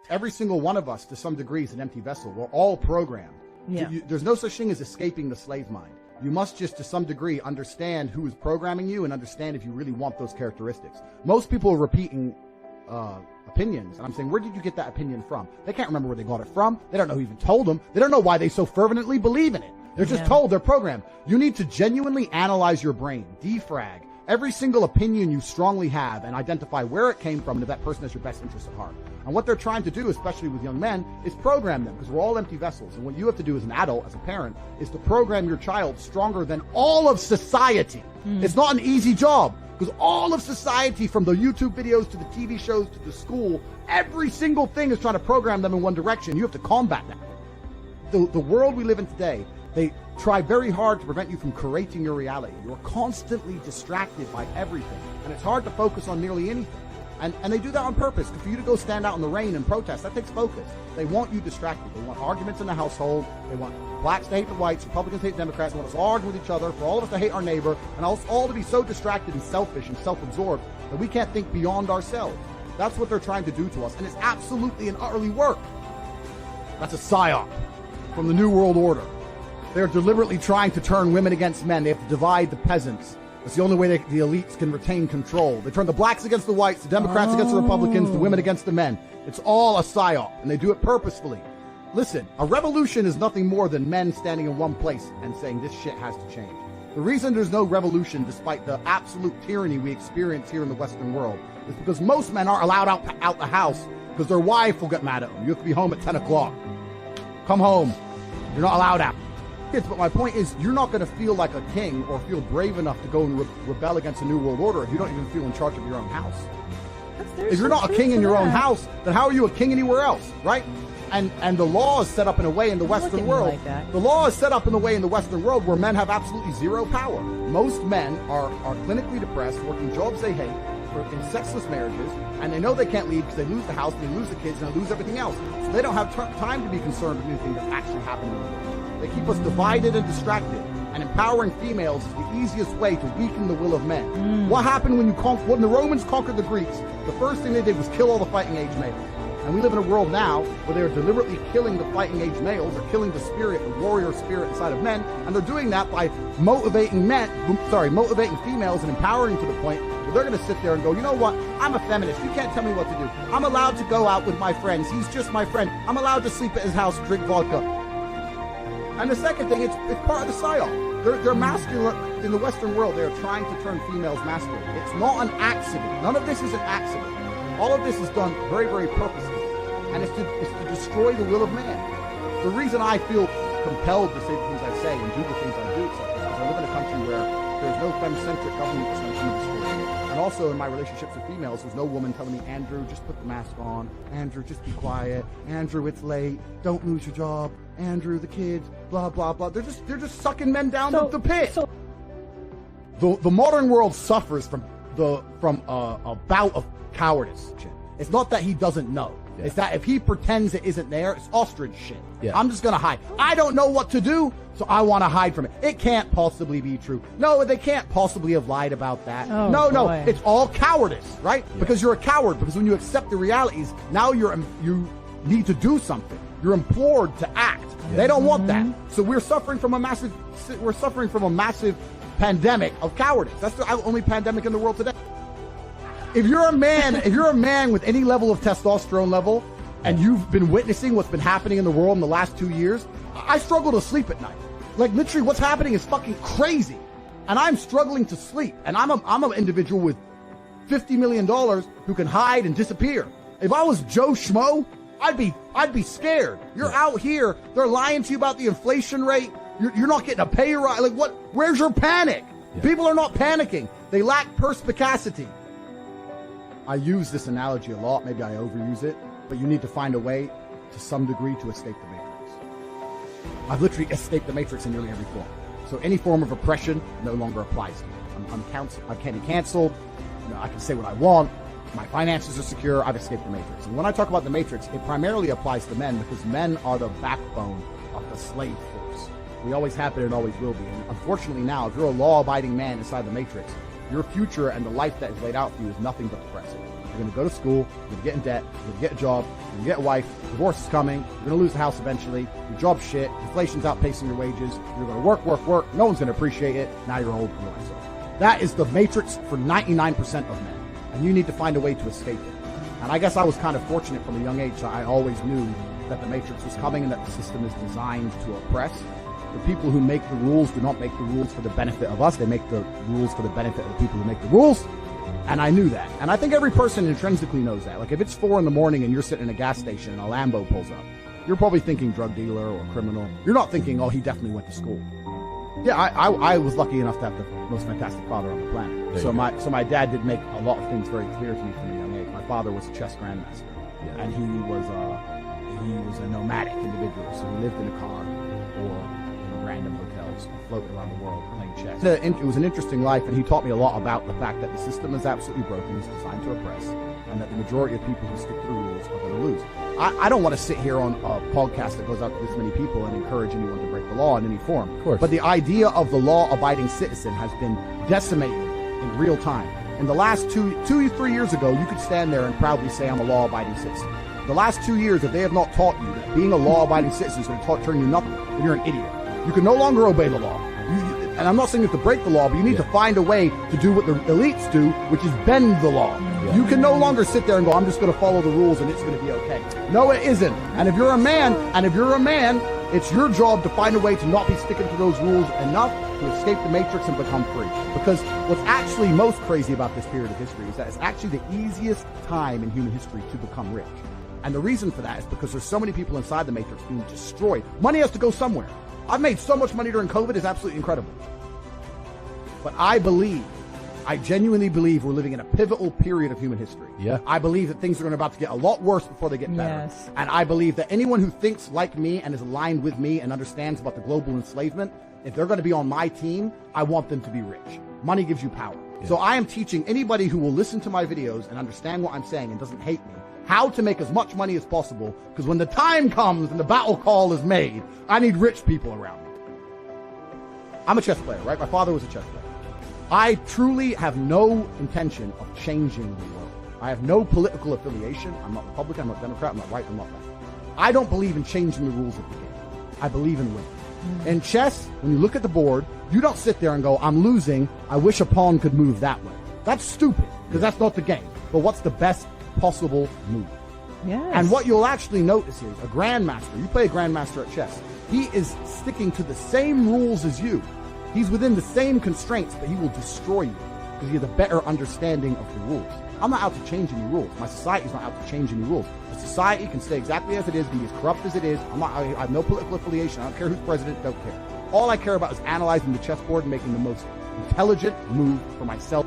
Every single one of us, to some degree, is an empty vessel. We're all programmed. Yeah. There's no such thing as escaping the slave mind. You must just, to some degree, understand who is programming you and understand if you really want those characteristics. Most people are repeating opinions, and I'm saying, where did you get that opinion from? They can't remember where they got it from. They don't know who even told them. They don't know why they so fervently believe in it. They're just told, they're programmed. You need to genuinely analyze your brain, defrag every single opinion you strongly have, and identify where it came from and if that person has your best interest at heart. And what they're trying to do, especially with young men, is program them, because we're all empty vessels. And what you have to do as an adult, as a parent, is to program your child stronger than all of society. It's not an easy job, because all of society, from the YouTube videos to the TV shows to the school, every single thing is trying to program them in one direction. You have to combat that. The world we live in today, they try very hard to prevent you from creating your reality. You're constantly distracted by everything, and it's hard to focus on nearly anything. And they do that on purpose. For you to go stand out in the rain and protest, that takes focus. They want you distracted. They want arguments in the household. They want blacks to hate the whites, Republicans to hate Democrats. They want us all arguing with each other, for all of us to hate our neighbor, and us all to be so distracted and selfish and self-absorbed that we can't think beyond ourselves. That's what they're trying to do to us, and it's absolutely and utterly work. That's a psyop from the New World Order. They're deliberately trying to turn women against men. They have to divide the peasants. It's the only way the elites can retain control. They turn the blacks against the whites, the Democrats against the Republicans, the women against the men. It's all a psyop, and they do it purposefully. Listen, a revolution is nothing more than men standing in one place and saying this shit has to change. The reason there's no revolution, despite the absolute tyranny we experience here in the Western world, is because most men aren't allowed out the house because their wife will get mad at them. You have to be home at 10 o'clock. Come home. You're not allowed out. But my point is, you're not going to feel like a king or feel brave enough to go and rebel against a new world order if you don't even feel in charge of your own house. If you're not a king in your own house, then how are you a king anywhere else, right? And the law is set up in a way in the Western world. The law is set up in a way in the Western world where men have absolutely zero power. Most men are clinically depressed, working jobs they hate, in sexless marriages, and they know they can't leave because they lose the house, they lose the kids, and they lose everything else. So they don't have time to be concerned with anything that's actually happening in the world. They keep us divided and distracted, and empowering females is the easiest way to weaken the will of men. What happened when the Romans conquered the Greeks? The first thing they did was kill all the fighting age males. And we live in a world now where they're deliberately killing the fighting age males, or killing the spirit, the warrior spirit inside of men, and they're doing that by motivating females and empowering to the point where they're going to sit there and go, you know what, I'm a feminist, you can't tell me what to do. I'm allowed to go out with my friends, he's just my friend. I'm allowed to sleep at his house, drink vodka. And the second thing, it's part of the psyop. They're masculine. In the Western world, they're trying to turn females masculine. It's not an accident. None of this is an accident. All of this is done very, very purposely. And it's to destroy the will of man. The reason I feel compelled to say the things I say and do the things I do is because I live in a country where there's no femme-centric government that's going to destroy me. And also in my relationships with females, there's no woman telling me, Andrew, just put the mask on. Andrew, just be quiet. Andrew, it's late. Don't lose your job. Andrew, the kids, blah, blah, blah. They're just sucking men down the pit. The modern world suffers from a bout of cowardice. It's not that he doesn't know. Yeah. It's that if he pretends it isn't there, it's ostrich shit. Yeah. I'm just going to hide. I don't know what to do, so I want to hide from it. It can't possibly be true. No, they can't possibly have lied about that. Oh, no, it's all cowardice, right? Yeah. Because you're a coward. Because when you accept the realities, now you need to do something. You're implored to act. Yeah. They don't want that. So we're suffering from a massive pandemic of cowardice. That's the only pandemic in the world today. If you're a man with any level of testosterone level, and you've been witnessing what's been happening in the world in the last 2 years, I struggle to sleep at night. Like, literally what's happening is fucking crazy. And I'm struggling to sleep. And I'm an individual with $50 million who can hide and disappear. If I was Joe Schmo, I'd be scared. You're out here, they're lying to you about the inflation rate. You're not getting a pay rise. Like, what? Where's your panic? Yeah. People are not panicking. They lack perspicacity. I use this analogy a lot. Maybe I overuse it, but you need to find a way, to some degree, to escape the matrix. I've literally escaped the matrix in nearly every form. So any form of oppression no longer applies to me. I can't be canceled. I can say what I want. My finances are secure. I've escaped the matrix. And when I talk about the matrix, it primarily applies to men because men are the backbone of the slave force. We always have been and always will be. And unfortunately now, if you're a law-abiding man inside the matrix, your future and the life that is laid out for you is nothing but depressing. You're going to go to school, you're going to get in debt, you're going to get a job, you're going to get a wife, divorce is coming, you're going to lose the house eventually, your job's shit, inflation's outpacing your wages, you're going to work, no one's going to appreciate it, now you're old and you're isolated. That is the matrix for 99% of men, and you need to find a way to escape it. And I guess I was kind of fortunate from a young age that I always knew that the matrix was coming and that the system is designed to oppress. The people who make the rules do not make the rules for the benefit of us. They make the rules for the benefit of the people who make the rules. And I knew that. And I think every person intrinsically knows that. Like if it's 4 a.m. and you're sitting in a gas station and a Lambo pulls up, you're probably thinking drug dealer or criminal. You're not thinking, oh, he definitely went to school. Yeah, I was lucky enough to have the most fantastic father on the planet. So my dad did make a lot of things very clear to me from a young age. My father was a chess grandmaster, and he was a nomadic individual. So he lived in a car or in random hotels, floating around the world playing chess. It was an interesting life, and he taught me a lot about the fact that the system is absolutely broken, it's designed to oppress, and that the majority of people who stick to the rules are going to lose. I don't want to sit here on a podcast that goes out to this many people and encourage anyone to break the law in any form. Of course. But the idea of the law-abiding citizen has been decimated in real time. In the last 3 years ago, you could stand there and proudly say, I'm a law-abiding citizen. The last 2 years, if they have not taught you that being a law-abiding citizen is going to turn you nothing, then you're an idiot. You can no longer obey the law. And I'm not saying you have to break the law, but you need to find a way to do what the elites do, which is bend the law. You can no longer sit there and go, I'm just going to follow the rules and it's going to be okay. No, it isn't. And if you're a man, it's your job to find a way to not be sticking to those rules enough to escape the matrix and become free. Because what's actually most crazy about this period of history is that it's actually the easiest time in human history to become rich. And the reason for that is because there's so many people inside the matrix being destroyed. Money has to go somewhere. I've made so much money during COVID, it's absolutely incredible. But I genuinely believe we're living in a pivotal period of human history. Yeah. I believe that things are about to get a lot worse before they get better. Yes. And I believe that anyone who thinks like me and is aligned with me and understands about the global enslavement, if they're going to be on my team, I want them to be rich. Money gives you power. Yeah. So I am teaching anybody who will listen to my videos and understand what I'm saying and doesn't hate me, how to make as much money as possible, because when the time comes and the battle call is made, I need rich people around me. I'm a chess player, right? My father was a chess player. I truly have no intention of changing the world. I have no political affiliation. I'm not Republican, I'm not Democrat, I'm not right, I'm not left. I don't believe in changing the rules of the game. I believe in winning. In chess, when you look at the board, you don't sit there and go, I'm losing, I wish a pawn could move that way. That's stupid, because that's not the game. But what's the best possible move? Yes. And what you'll actually notice is a grandmaster, you play a grandmaster at chess, he is sticking to the same rules as you. He's within the same constraints, but he will destroy you because he has a better understanding of the rules. I'm not out to change any rules. My society's not out to change any rules. The society can stay exactly as it is, be as corrupt as it is. I have no political affiliation. I don't care who's president, don't care. All I care about is analyzing the chessboard and making the most intelligent move for myself